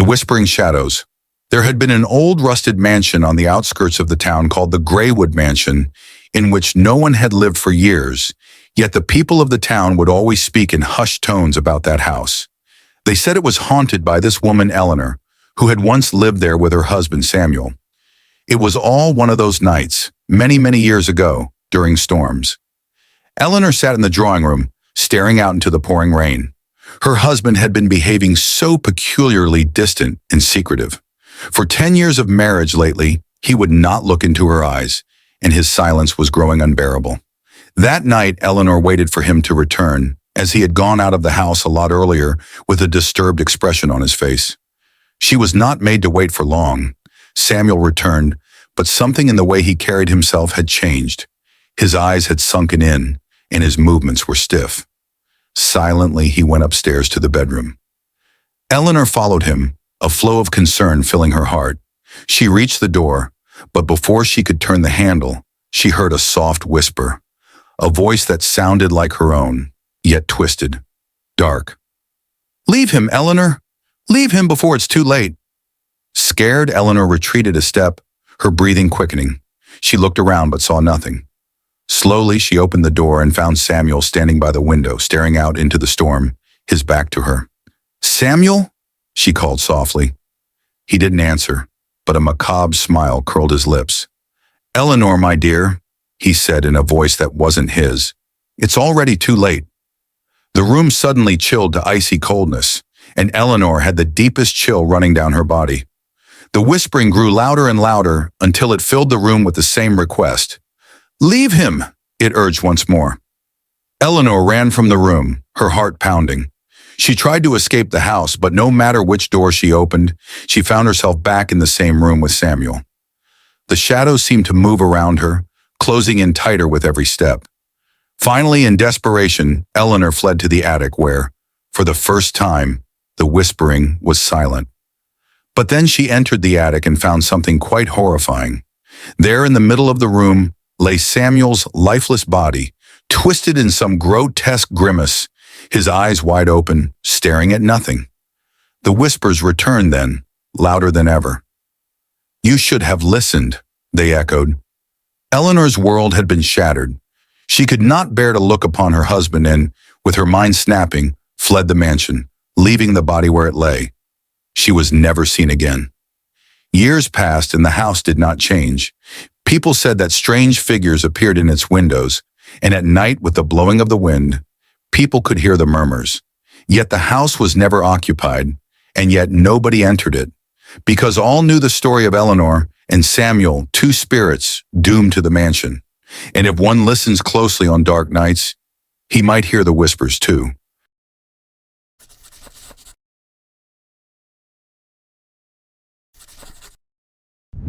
whispering shadows. There had been an old rusted mansion on the outskirts of the town called the Greywood Mansion, in which no one had lived for years, yet the people of the town would always speak in hushed tones about that house. They said it was haunted by this woman Eleanor, who had once lived there with her husband Samuel. It was all one of those nights, many, many years ago, during storms. Eleanor sat in the drawing room, staring out into the pouring rain. Her husband had been behaving so peculiarly distant and secretive. For 10 years of marriage lately, he would not look into her eyes, and his silence was growing unbearable. That night, Eleanor waited for him to return, as he had gone out of the house a lot earlier with a disturbed expression on his face. She was not made to wait for long. Samuel returned, but something in the way he carried himself had changed. His eyes had sunken in, and his movements were stiff. Silently, he went upstairs to the bedroom. Eleanor followed him, a flow of concern filling her heart. She reached the door, but before she could turn the handle, she heard a soft whisper, a voice that sounded like her own, yet twisted, dark. "Leave him, Eleanor! Leave him before it's too late!" Scared, Eleanor retreated a step, her breathing quickening. She looked around but saw nothing. Slowly, she opened the door and found Samuel standing by the window, staring out into the storm, his back to her. "Samuel?" she called softly. He didn't answer, but a macabre smile curled his lips. "Eleanor, my dear," he said in a voice that wasn't his. "It's already too late." The room suddenly chilled to icy coldness, and Eleanor had the deepest chill running down her body. The whispering grew louder and louder until it filled the room with the same request. "Leave him," it urged once more. Eleanor ran from the room, her heart pounding. She tried to escape the house, but no matter which door she opened, she found herself back in the same room with Samuel. The shadows seemed to move around her, closing in tighter with every step. Finally, in desperation, Eleanor fled to the attic where, for the first time, the whispering was silent. But then she entered the attic and found something quite horrifying. There in the middle of the room lay Samuel's lifeless body, twisted in some grotesque grimace, his eyes wide open, staring at nothing. The whispers returned then, louder than ever. "You should have listened," they echoed. Eleanor's world had been shattered. She could not bear to look upon her husband and, with her mind snapping, fled the mansion, leaving the body where it lay. She was never seen again. Years passed and the house did not change. People said that strange figures appeared in its windows, and at night with the blowing of the wind, people could hear the murmurs. Yet the house was never occupied, and yet nobody entered it, because all knew the story of Eleanor and Samuel, two spirits doomed to the mansion. And if one listens closely on dark nights, he might hear the whispers too.